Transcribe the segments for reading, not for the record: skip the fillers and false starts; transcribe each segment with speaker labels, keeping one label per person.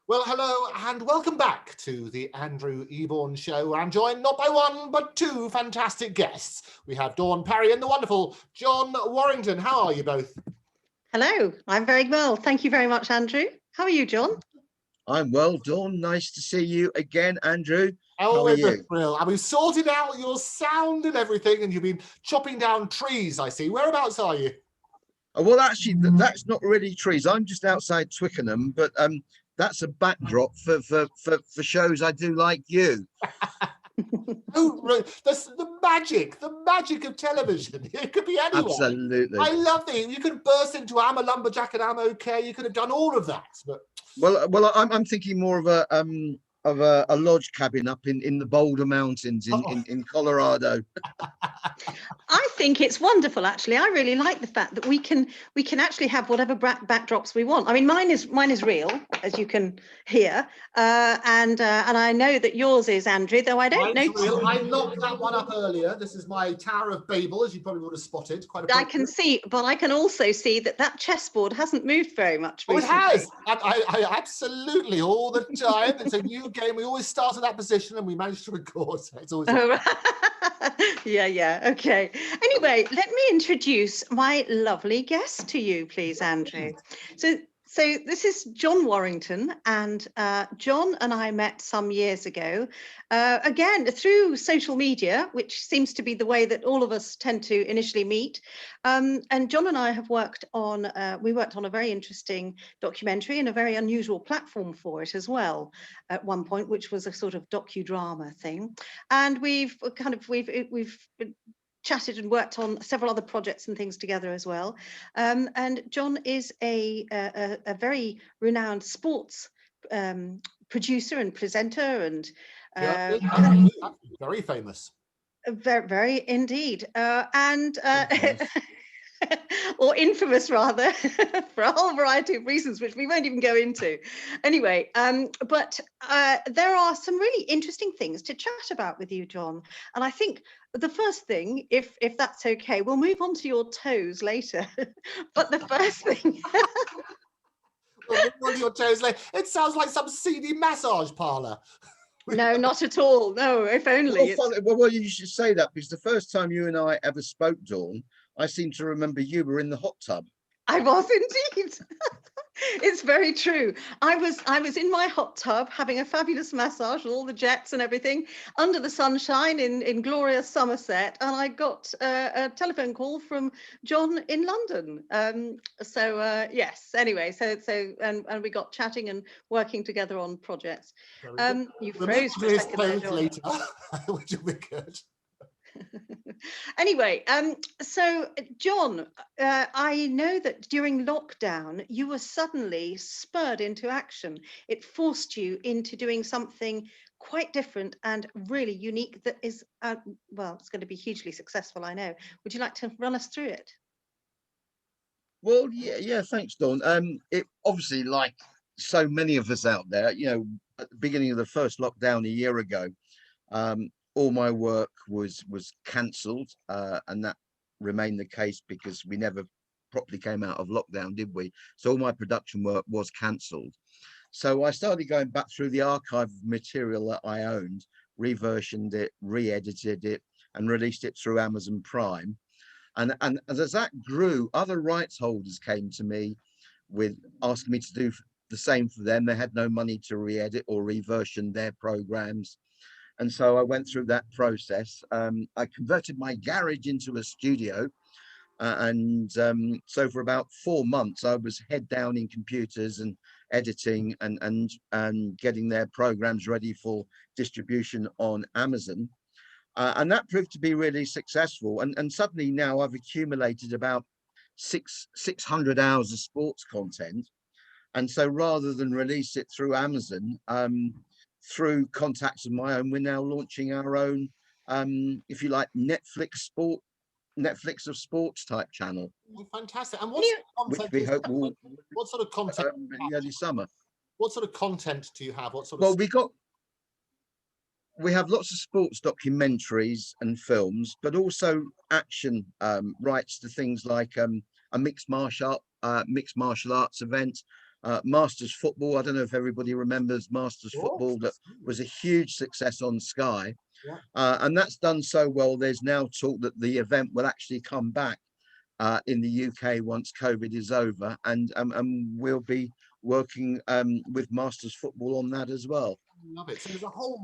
Speaker 1: Well, hello and welcome back to the Andrew Eborn Show, where I'm joined not by one, but two fantastic guests. We have Dawn Parry and the wonderful John Warrington. How are you both?
Speaker 2: Hello, I'm very well. Thank you very much, Andrew. How are you, John?
Speaker 3: I'm well, Dawn. Nice to see you again, Andrew. How are
Speaker 1: Always a
Speaker 3: you?
Speaker 1: thrill. And we've sorted out your sound and everything, and you've been chopping down trees, I see. Whereabouts are you?
Speaker 3: Well, actually, that's not really trees. I'm just outside Twickenham, but that's a backdrop for shows I do like you.
Speaker 1: Oh, right. That's the magic of television. It could be anywhere.
Speaker 3: Absolutely.
Speaker 1: I love it. You could burst into I'm a lumberjack and I'm okay. You could have done all of that. But
Speaker 3: Well, I'm thinking more of a lodge cabin up in the Boulder Mountains in Colorado.
Speaker 2: I think it's wonderful, actually. I really like the fact that we can actually have whatever backdrops we want. I mean, mine is real, as you can hear, and I know that yours is, Andrew. Though I don't know.
Speaker 1: Real. I knocked that one up earlier. This is my Tower of Babel, as you probably would have spotted.
Speaker 2: I can see, but I can also see that chessboard hasn't moved very much recently.
Speaker 1: Oh, it has. I absolutely all the time. It's a new game. We always start at that position, and we manage to record. So it's always.
Speaker 2: Yeah. Okay. Anyway, let me introduce my lovely guest to you, please, Andrew. So this is John Warrington, and John and I met some years ago, again, through social media, which seems to be the way that all of us tend to initially meet. And John and I have worked on a very interesting documentary and a very unusual platform for it as well at one point, which was a sort of docudrama thing. And we've chatted and worked on several other projects and things together as well. And John is a very renowned sports producer and presenter, and
Speaker 1: very famous.
Speaker 2: Very, very indeed, or infamous rather, for a whole variety of reasons, which we won't even go into. Anyway, but there are some really interesting things to chat about with you, John. And I think the first thing, if that's okay, we'll move on to your toes later. But the first thing.
Speaker 1: We'll move on to your toes later. It sounds like some seedy massage parlour.
Speaker 2: No, not at all. No, if only.
Speaker 3: Well, you should say that, because the first time you and I ever spoke, Dawn, I seem to remember you were in the hot tub.
Speaker 2: I was indeed. It's very true. I was in my hot tub having a fabulous massage with all the jets and everything under the sunshine in glorious Somerset, and I got a telephone call from John in London. Yes. Anyway, so and we got chatting and working together on projects. You froze for a second there, John.
Speaker 1: Later, which will be good.
Speaker 2: Anyway, so John, I know that during lockdown you were suddenly spurred into action. It forced you into doing something quite different and really unique that is, well, it's going to be hugely successful, I know. Would you like to run us through it?
Speaker 3: Well, yeah, thanks, Dawn. It obviously, like so many of us out there, at the beginning of the first lockdown a year ago, all my work was cancelled, and that remained the case because we never properly came out of lockdown, did we? So all my production work was cancelled. So I started going back through the archive of material that I owned, reversioned it, re-edited it, and released it through Amazon Prime. And as that grew, other rights holders came to me with asking me to do the same for them. They had no money to re-edit or reversion their programs. And so I went through that process. I converted my garage into a studio. So for about 4 months, I was head down in computers and editing and getting their programs ready for distribution on Amazon. And that proved to be really successful. And suddenly now I've accumulated about 600 hours of sports content. And so rather than release it through Amazon, through contacts of my own, we're now launching our own, if you like, Netflix of sports type channel.
Speaker 1: Oh, fantastic! And
Speaker 3: which we hope will,
Speaker 1: what sort of content?
Speaker 3: In the early summer.
Speaker 1: What sort of content do you have? What sort
Speaker 3: of? Well, we have lots of sports documentaries and films, but also action rights to things like a mixed martial arts event, Masters football. I don't know if everybody remembers Masters
Speaker 1: Of course.
Speaker 3: football, that was a huge success on Sky.
Speaker 1: Yeah.
Speaker 3: And that's done so well. There's now talk that the event will actually come back in the UK once COVID is over, and we'll be working with Masters football on that as well.
Speaker 1: Love it. So there's a whole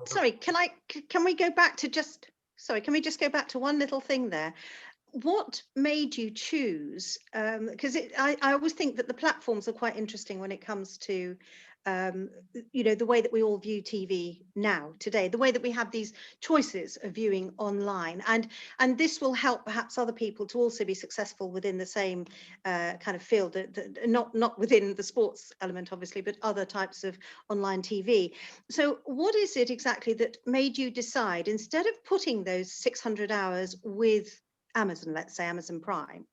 Speaker 2: sorry, can we go back to can we just go back to one little thing there? What made you choose, because I always think that the platforms are quite interesting when it comes to the way that we all view TV now today, the way that we have these choices of viewing online, and this will help perhaps other people to also be successful within the same kind of field, not within the sports element obviously, but other types of online TV. So what is it exactly that made you decide, instead of putting those 600 hours with Amazon, let's say Amazon Prime,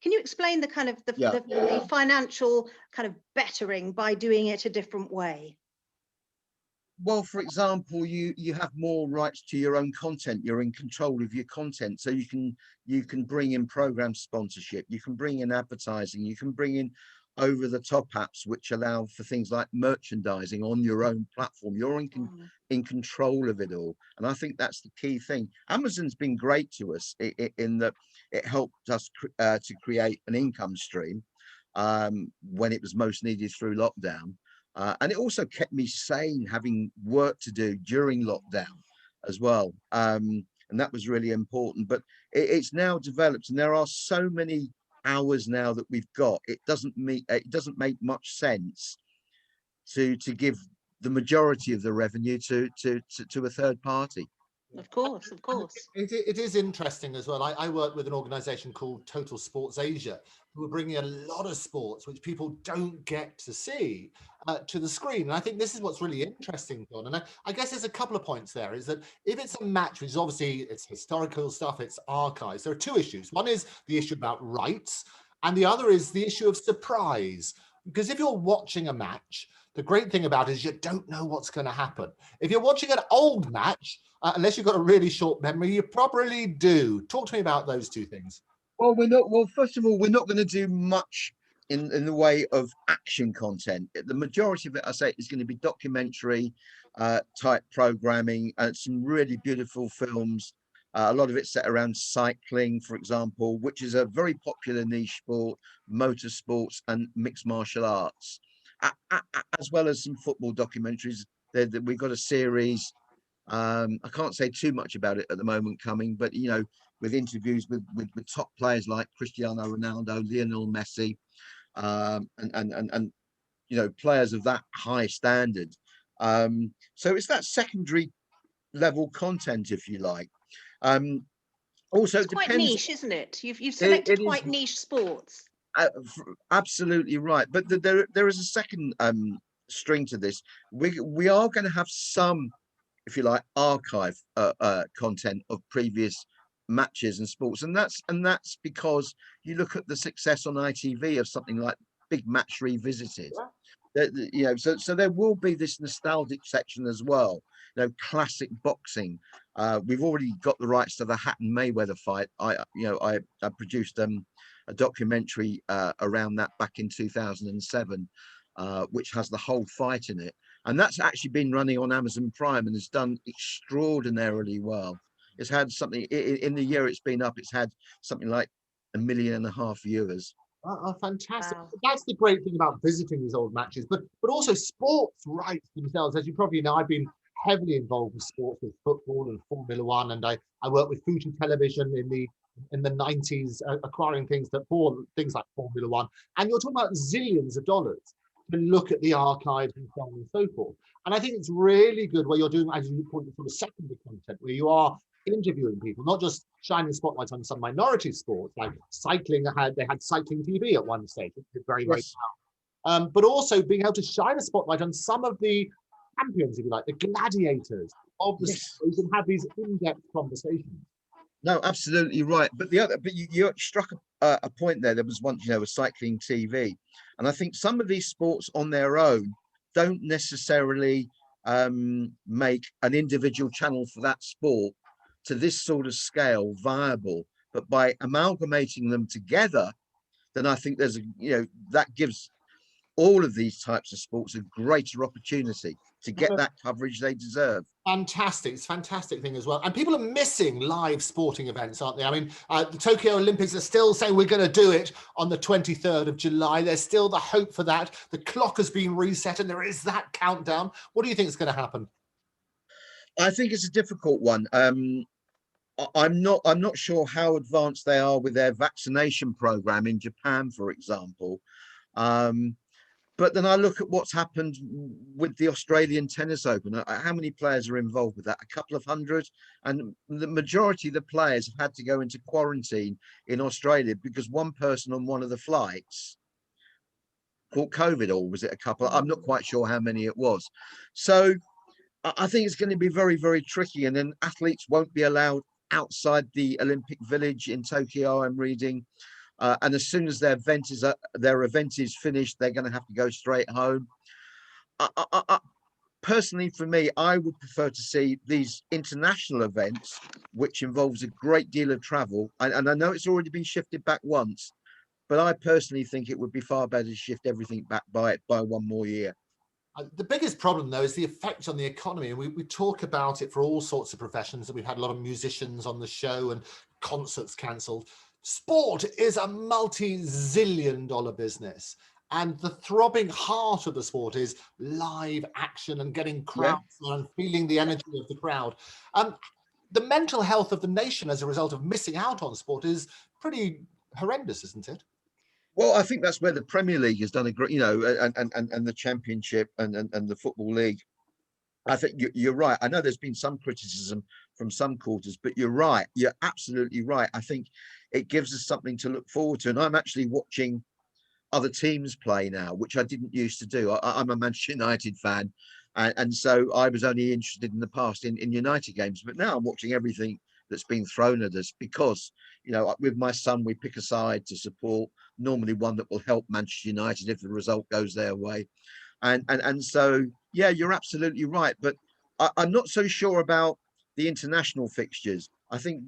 Speaker 2: can you explain the kind of the financial kind of bettering by doing it a different way?
Speaker 3: Well, for example, you have more rights to your own content. You're in control of your content, so you can bring in program sponsorship, you can bring in advertising, you can bring in over the top apps which allow for things like merchandising on your own platform. You're in control of it all, and I think that's the key thing. Amazon's been great to us in that it helped us to create an income stream when it was most needed through lockdown, and it also kept me sane, having work to do during lockdown as well, and that was really important. But it's now developed, and there are so many hours now that we've got. It doesn't make much sense to give the majority of the revenue to a third party.
Speaker 2: Of course.
Speaker 1: It is interesting as well. I work with an organization called Total Sports Asia, who are bringing a lot of sports which people don't get to see to the screen. And I think this is what's really interesting, John. And I guess there's a couple of points there, is that if it's a match, which is obviously it's historical stuff, it's archives, there are two issues. One is the issue about rights, and the other is the issue of surprise. Because if you're watching a match, the great thing about it is you don't know what's going to happen. If you're watching an old match, unless you've got a really short memory, you probably do. Talk to me about those two things.
Speaker 3: Well, first of all, we're not going to do much in the way of action content. The majority of it, I say, is going to be documentary type programming, and some really beautiful films. A lot of it set around cycling, for example, which is a very popular niche sport, motorsports and mixed martial arts, as well as some football documentaries. We've got a series. I can't say too much about it at the moment coming, but with interviews with top players like Cristiano Ronaldo, Lionel Messi, and players of that high standard. So it's that secondary level content, if you like. Also,
Speaker 2: it's quite niche, isn't it? You've selected quite niche sports.
Speaker 3: Absolutely right, but there is a second string to this. We are going to have some, if you like, archive content of previous matches and sports, and that's because you look at the success on ITV of something like Big Match Revisited. So there will be this nostalgic section as well. Classic boxing. We've already got the rights to the Hatton Mayweather fight. I produced a documentary around that back in 2007, which has the whole fight in it, and that's actually been running on Amazon Prime and has done extraordinarily well. It's had something in the year it's been up, it's had something like 1.5 million viewers.
Speaker 1: Oh, fantastic.
Speaker 2: Wow.
Speaker 1: That's the great thing about visiting these old matches, but also sports rights themselves. As you probably know, I've been heavily involved with sports, with football and Formula One, and I worked with Fuji Television in the 90s, acquiring things like Formula One, and you're talking about zillions of dollars to look at the archives and so on and so forth. And I think it's really good where you're doing, as you point, sort of secondary content, where you are interviewing people, not just shining spotlights on some minority sports like cycling. They had cycling TV at one stage, which did very well. But also being able to shine a spotlight on some of the champions, if you like, the gladiators of the sports, and have these in-depth conversations.
Speaker 3: No, absolutely right. But you struck a point there. There was once, a cycling TV, and I think some of these sports on their own don't necessarily make an individual channel for that sport to this sort of scale viable. But by amalgamating them together, then I think there's that gives all of these types of sports a greater opportunity to get that coverage they deserve.
Speaker 1: Fantastic. It's a fantastic thing as well. And people are missing live sporting events, aren't they? I mean, the Tokyo Olympics are still saying we're going to do it on the 23rd of July. There's still the hope for that. The clock has been reset and there is that countdown. What do you think is going to happen?
Speaker 3: I think it's a difficult one. I'm not sure how advanced they are with their vaccination program in Japan, for example. But then I look at what's happened with the Australian Tennis Open. How many players are involved with that? A couple of hundred. And the majority of the players have had to go into quarantine in Australia because one person on one of the flights caught COVID, or was it a couple? I'm not quite sure how many it was. So I think it's going to be very, very tricky. And then athletes won't be allowed outside the Olympic Village in Tokyo, I'm reading. And as soon as their event is finished, they're going to have to go straight home. Personally, for me, I would prefer to see these international events, which involves a great deal of travel. And I know it's already been shifted back once, but I personally think it would be far better to shift everything back by 1 more year.
Speaker 1: The biggest problem, though, is the effect on the economy. And we talk about it for all sorts of professions. And we've had a lot of musicians on the show and concerts cancelled. Sport is a multi-zillion-dollar business. And the throbbing heart of the sport is live action and getting crowds and feeling the energy of the crowd. The mental health of the nation as a result of missing out on sport is pretty horrendous, isn't it?
Speaker 3: Well, I think that's where the Premier League has done a great, and the Championship and the Football League. I think you're right. I know there's been some criticism from some quarters, but you're right. You're absolutely right. I think it gives us something to look forward to. And I'm actually watching other teams play now, which I didn't used to do. I'm a Manchester United fan. And so I was only interested in the past in United games. But now I'm watching everything that's been thrown at us because, with my son, we pick a side to support, normally one that will help Manchester United if the result goes their way. And so, yeah, you're absolutely right. But I'm not so sure about the international fixtures. I think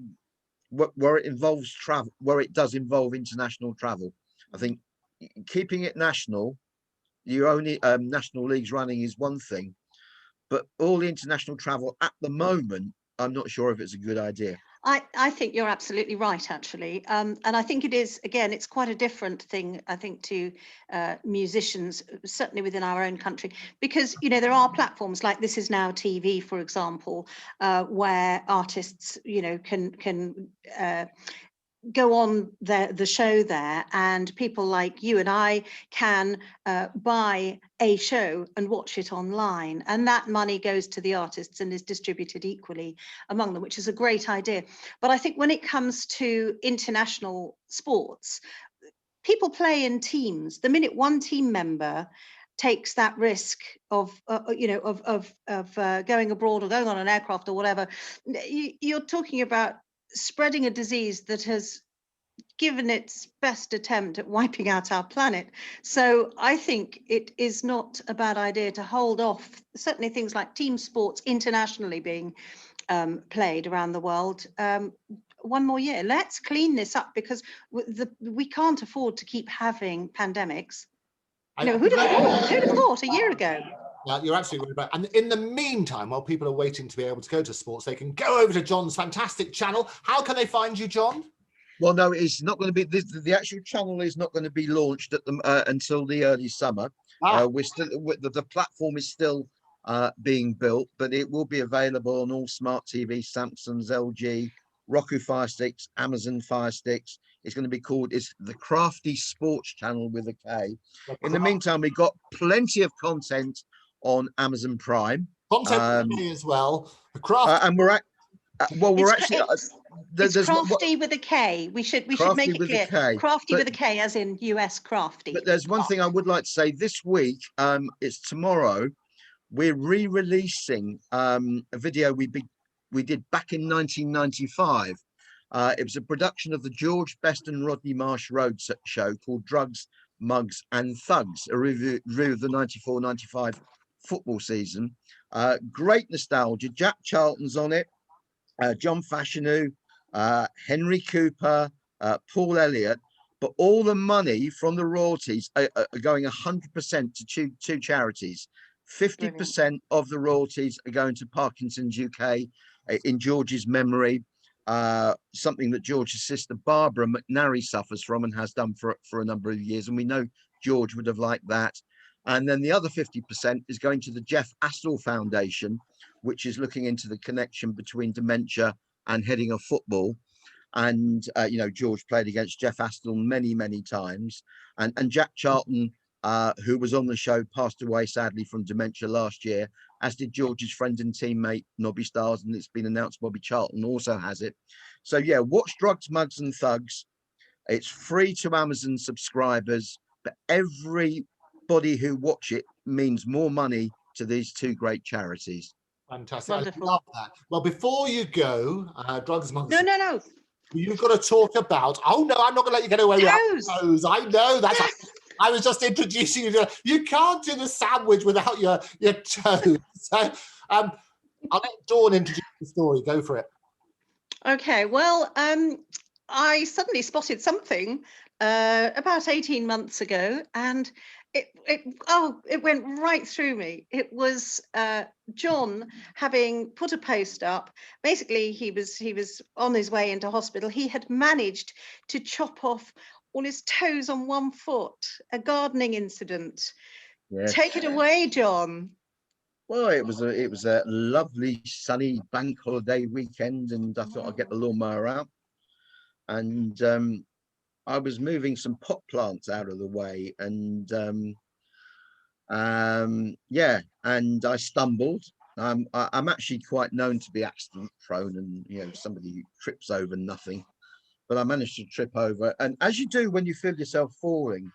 Speaker 3: where it involves travel, where it does involve international travel, I think keeping it national, your only national leagues running is one thing, but all the international travel at the moment, I'm not sure if it's a good idea.
Speaker 2: I think you're absolutely right, actually. And I think it is, again, it's quite a different thing, I think, to musicians, certainly within our own country, because, there are platforms like This Is Now TV, for example, where artists, can go on the show there, and people like you and I can buy a show and watch it online, and that money goes to the artists and is distributed equally among them, which is a great idea. But I think when it comes to international sports, people play in teams. The minute one team member takes that risk of going abroad or going on an aircraft or whatever, you're talking about spreading a disease that has given its best attempt at wiping out our planet. So I think it is not a bad idea to hold off certainly things like team sports internationally being played around the world 1 more year. Let's clean this up, because we can't afford to keep having pandemics. Who'd have thought a year ago?
Speaker 1: Yeah, you're absolutely right. And in the meantime, while people are waiting to be able to go to sports, they can go over to John's fantastic channel. How can they find you, John?
Speaker 3: Well, no, it's not going to be. The actual channel is not going to be launched until the early summer. We're still the platform is still being built, but it will be available on all smart TV, Samsung's, LG, Roku Fire Sticks, Amazon Fire Sticks. It's going to be called the Crafty Sports Channel with a K. In the meantime, we've got plenty of content on Amazon Prime.
Speaker 1: Content as well.
Speaker 3: And we're actually
Speaker 2: there's crafty with a K. We should make it clear. Crafty with a K, as in US crafty.
Speaker 3: But there's one thing I would like to say. This week, it's tomorrow, we're re-releasing a video we did back in 1995. It was a production of the George Best and Rodney Marsh Rhodes show called Drugs, Mugs and Thugs, a review of the 94-95 football season. Great nostalgia. Jack Charlton's on it, John Fashanu, Henry Cooper, Paul Elliott. but all the money from the royalties are going 100% to two charities. 50% of the royalties are going to Parkinson's UK in George's memory, something that George's sister Barbara McNary suffers from and has done for a number of years, and we know George would have liked that. And then the other 50% is going to the Jeff Astle Foundation, which is looking into the connection between dementia and heading of football. And you know, George played against Jeff Astle many times, and Jack Charlton, who was on the show, passed away sadly from dementia last year, as did George's friend and teammate Nobby Stiles, and it's been announced Bobby Charlton also has it. So yeah, watch Drugs, Mugs and Thugs. It's free to Amazon subscribers, but everybody who watch it means more money to these two great charities.
Speaker 1: Fantastic.
Speaker 2: Wonderful.
Speaker 1: I love that. Well, before you go, Drugs, Mugs,
Speaker 2: No.
Speaker 1: you've got to talk about, oh no, I'm not going to let you get away with that. Toes. I know, that's
Speaker 2: Yes.
Speaker 1: I was just introducing you to, you can't do the sandwich without your toes. So I'll let Dawn introduce the story. Go for it.
Speaker 2: Okay, well, I suddenly spotted something about 18 months ago, and it went right through me. It was John having put a post up. Basically, he was on his way into hospital. He had managed to chop off all his toes on one foot, a gardening incident.
Speaker 3: Yes.
Speaker 2: Take it away, John.
Speaker 3: Well, it was a lovely sunny bank holiday weekend, and I thought I'd get the lawnmower out, and I was moving some pot plants out of the way, and yeah, and I stumbled. I'm actually quite known to be accident prone, and you know, somebody who trips over nothing, but I managed to trip over, and as you do when you feel yourself falling,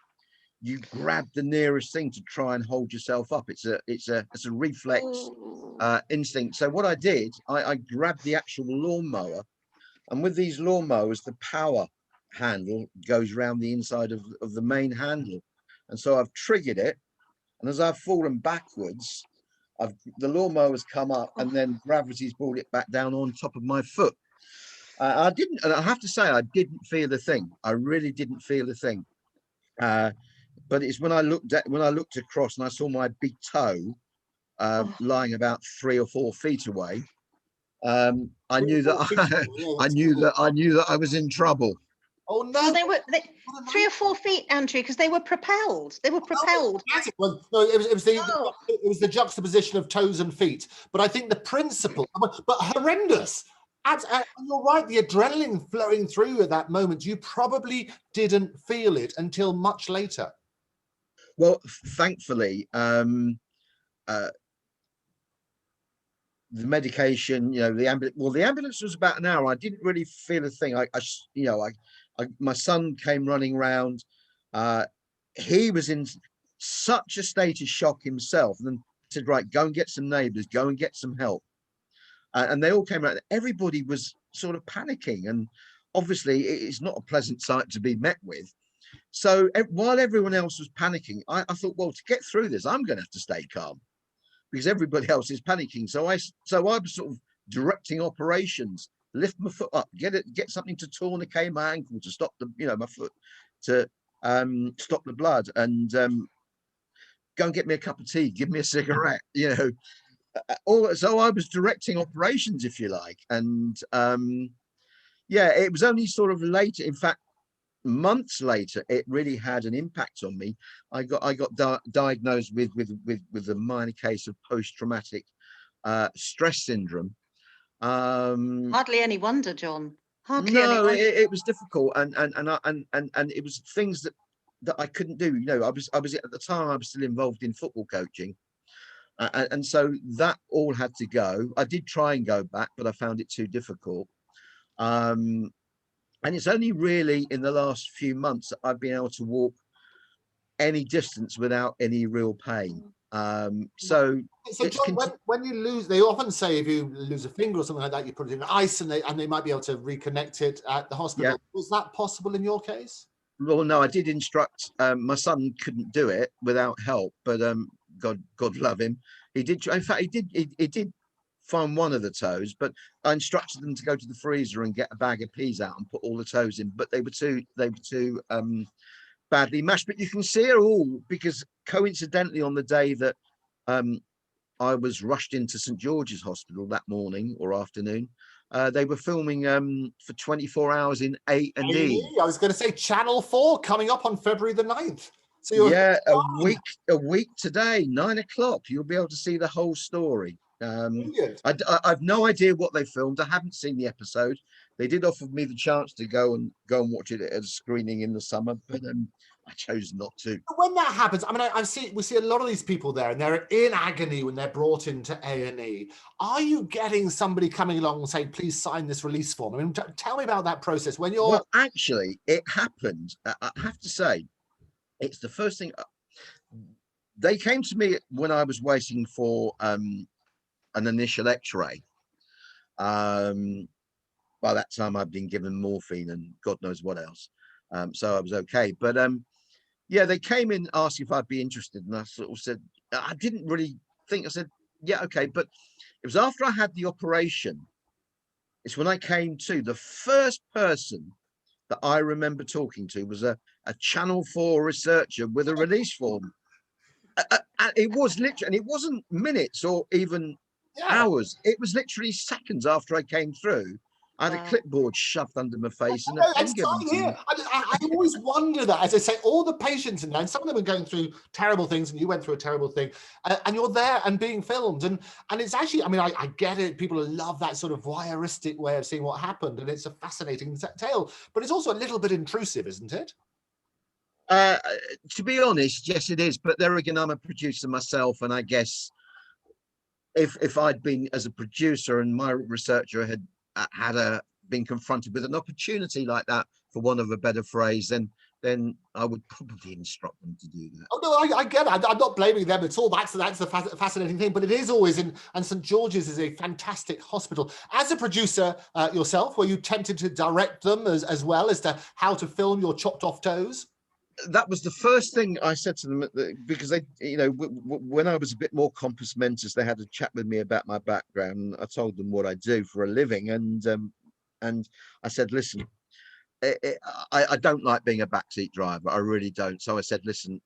Speaker 3: you grab the nearest thing to try and hold yourself up. It's a reflex instinct. So what I did, I grabbed the actual lawnmower, and with these lawnmowers, the power handle goes around the inside of the main handle, and so I've triggered it, and as I've fallen backwards, the lawnmower's come up, and then gravity's brought it back down on top of my foot. I have to say, I didn't feel a thing. I really didn't feel a thing. But it's when I looked across and I saw my big toe lying about 3 or 4 feet away. I knew that I was in trouble.
Speaker 1: Oh no!
Speaker 2: Well, they were 3 or 4 feet, Andrew, because they were propelled. They were propelled.
Speaker 1: Well, no, it was the juxtaposition of toes and feet. But I think the principle, but horrendous. You're right, the adrenaline flowing through at that moment, you probably didn't feel it until much later.
Speaker 3: Well, thankfully, the medication, you know, the ambulance was about an hour. I didn't really feel a thing. My son came running round. He was in such a state of shock himself, and then said, right, go and get some neighbours, go and get some help. And they all came out. Everybody was sort of panicking, and obviously it's not a pleasant sight to be met with. So while everyone else was panicking, I thought, well, to get through this, I'm going to have to stay calm because everybody else is panicking. So I was sort of directing operations, lift my foot up, get something to tourniquet my ankle to stop my foot to stop the blood, and go and get me a cup of tea, give me a cigarette, you know. So I was directing operations, if you like, and yeah, it was only sort of later, in fact months later, it really had an impact on me. I got diagnosed with a minor case of post-traumatic stress syndrome.
Speaker 2: Hardly any wonder, John.
Speaker 3: No, it was difficult, and it was things that I couldn't do. You know, I was at the time, I was still involved in football coaching. And so that all had to go. I did try and go back, but I found it too difficult. And it's only really in the last few months that I've been able to walk any distance without any real pain. So
Speaker 1: John, when you lose, they often say if you lose a finger or something like that, you put it in ice, and they might be able to reconnect it at the hospital. Yeah. Was that possible in your case?
Speaker 3: Well, no, I did instruct. My son couldn't do it without help, but God love him. He did. In fact, he did find one of the toes, but I instructed them to go to the freezer and get a bag of peas out and put all the toes in, but they were too badly mashed. But you can see it all, because coincidentally on the day that I was rushed into St George's Hospital that morning or afternoon, they were filming for 24 hours in A&E.
Speaker 1: I was going to say Channel 4 coming up on February the 9th. So you're
Speaker 3: a week today, 9 o'clock. You'll be able to see the whole story. I've no idea what they filmed. I haven't seen the episode. They did offer me the chance to go and watch it at a screening in the summer, but I chose not to.
Speaker 1: When that happens, I mean, we see a lot of these people there, and they're in agony when they're brought into A&E. Are you getting somebody coming along and saying, "Please sign this release form"? I mean, tell me about that process when you're.
Speaker 3: Well, actually, it happened. I have to say, it's the first thing. They came to me when I was waiting for an initial X-ray. By that time, I'd been given morphine and God knows what else, so I was okay. But yeah, they came in asking if I'd be interested, and I sort of said I didn't really think. I said, yeah, okay. But it was after I had the operation. It's when I came to. The first person that I remember talking to was a Channel 4 researcher with a release form. It was literally, and it wasn't minutes or even hours. It was literally seconds after I came through. I had a clipboard shoved under my face and a pen given to me.
Speaker 1: I always wonder that, as I say, all the patients in there, and some of them are going through terrible things, and you went through a terrible thing, and you're there and being filmed, and it's actually, I mean, I get it. People love that sort of voyeuristic way of seeing what happened, and it's a fascinating tale, but it's also a little bit intrusive, isn't it?
Speaker 3: To be honest, yes, it is. But there again, I'm a producer myself, and I guess if I'd been as a producer and my researcher had been confronted with an opportunity like that, for want of a better phrase, then I would probably instruct them to do that.
Speaker 1: Oh no, I get it. I'm not blaming them at all. That's the fascinating thing. But it is always and St George's is a fantastic hospital. As a producer yourself, were you tempted to direct them as well as to how to film your chopped off toes?
Speaker 3: That was the first thing I said to them, because they, when I was a bit more compos mentis, they had a chat with me about my background. I told them what I do for a living, and I said, listen, I don't like being a backseat driver. I really don't. So I said, listen,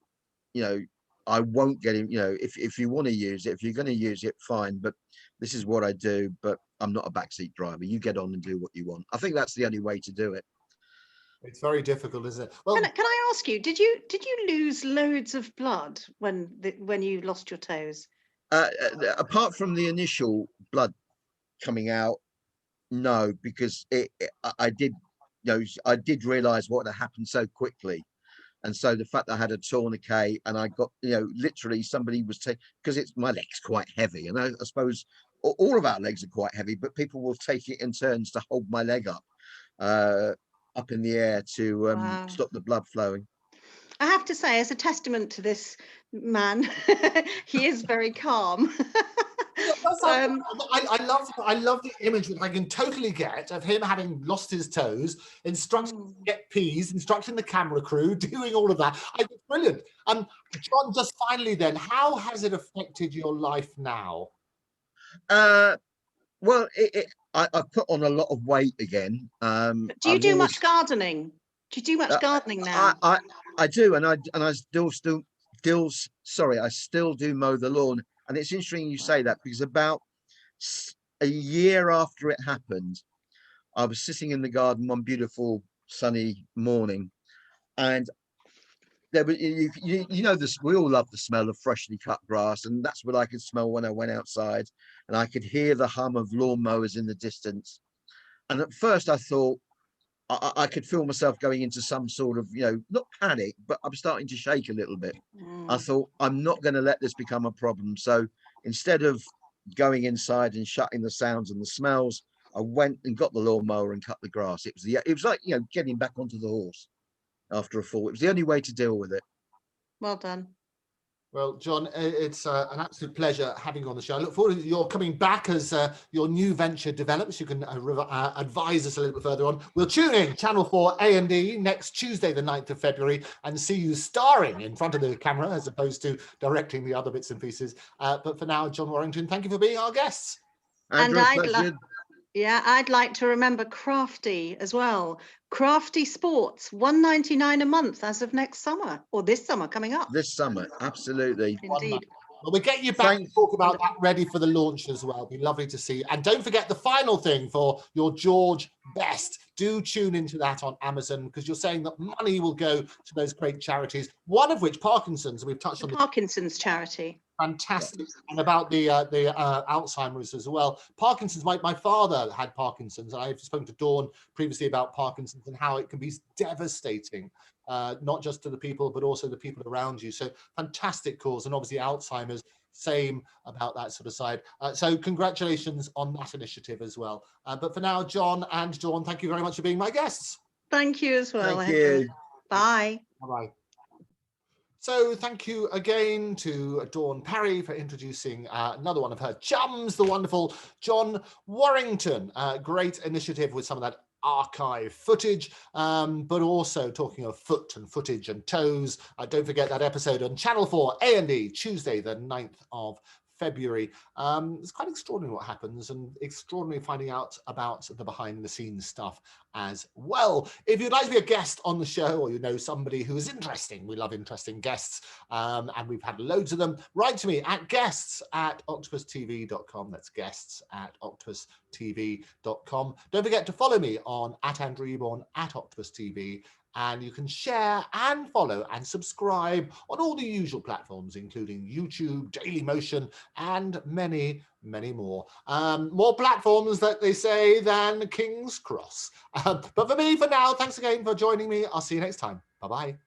Speaker 3: I won't get him. If you want to use it, if you're going to use it, fine. But this is what I do. But I'm not a backseat driver. You get on and do what you want. I think that's the only way to do it.
Speaker 1: It's very difficult, isn't it? Well,
Speaker 2: can I ask you, did you lose loads of blood when you lost your toes?
Speaker 3: Apart from the initial blood coming out, no, because I did realize what had happened so quickly, and so the fact that I had a tourniquet and I got, literally somebody was taking, because my leg's quite heavy, and I suppose all of our legs are quite heavy, but people will take it in turns to hold my leg up in the air to stop the blood flowing.
Speaker 2: I have to say, as a testament to this man, he is very calm.
Speaker 1: I love the image that I can totally get of him having lost his toes, instructing to get peas, instructing the camera crew, doing all of that. It's brilliant. John, just finally then, how has it affected your life now?
Speaker 3: Well, I put on a lot of weight again.
Speaker 2: Do you do much gardening? Do you do much gardening now?
Speaker 3: I do, and I still do mow the lawn. And it's interesting you say that, because about a year after it happened, I was sitting in the garden one beautiful sunny morning, and there was, this, we all love the smell of freshly cut grass, and that's what I could smell when I went outside, and I could hear the hum of lawnmowers in the distance. And at first I thought I could feel myself going into some sort of, not panic, but I'm starting to shake a little bit. I thought, I'm not going to let this become a problem. So instead of going inside and shutting the sounds and the smells, I went and got the lawnmower and cut the grass. It was like, getting back onto the horse after a fall. It was the only way to deal with it.
Speaker 2: Well done.
Speaker 1: Well, John, it's an absolute pleasure having you on the show. I look forward to your coming back as your new venture develops. You can advise us a little bit further on. We'll tune in Channel 4 A&E next Tuesday, the 9th of February, and see you starring in front of the camera as opposed to directing the other bits and pieces. But for now, John Warrington, thank you for being our guests.
Speaker 3: Andrew, pleasure.
Speaker 2: Yeah, I'd like to remember Crafty as well. Crafty Sports, $1.99 a month as of next summer, or this summer coming up.
Speaker 3: This summer, absolutely.
Speaker 2: Indeed.
Speaker 1: Well, we'll get you back to talk about that, ready for the launch as well. Be lovely to see. And don't forget the final thing for your George Best. Do tune into that on Amazon, because you're saying that money will go to those great charities, one of which Parkinson's, we've touched on.
Speaker 2: Parkinson's charity.
Speaker 1: Fantastic. And about the Alzheimer's as well. Parkinson's, my father had Parkinson's, and I've spoken to Dawn previously about Parkinson's and how it can be devastating, not just to the people, but also the people around you. So fantastic cause. And obviously Alzheimer's, same about that sort of side. So congratulations on that initiative as well. But for now, John and Dawn, thank you very much for being my guests.
Speaker 2: Thank you as well.
Speaker 3: Thank you.
Speaker 2: Bye.
Speaker 1: Bye-bye. So thank you again to Dawn Parry for introducing another one of her chums, the wonderful John Warrington. Great initiative with some of that archive footage, but also talking of foot and footage and toes. Don't forget that episode on Channel 4 A&E, Tuesday, the 9th of February. It's quite extraordinary what happens, and extraordinary finding out about the behind the scenes stuff as well. If you'd like to be a guest on the show, or you know somebody who is interesting, we love interesting guests, and we've had loads of them, write to me at guests@octopustv.com. That's guests@octopustv.com. Don't forget to follow me on @Andrew Eborn @octopustv. And you can share and follow and subscribe on all the usual platforms, including YouTube, Dailymotion, and many, many more. More platforms, that they say, than King's Cross. But for me, for now, thanks again for joining me. I'll see you next time. Bye-bye.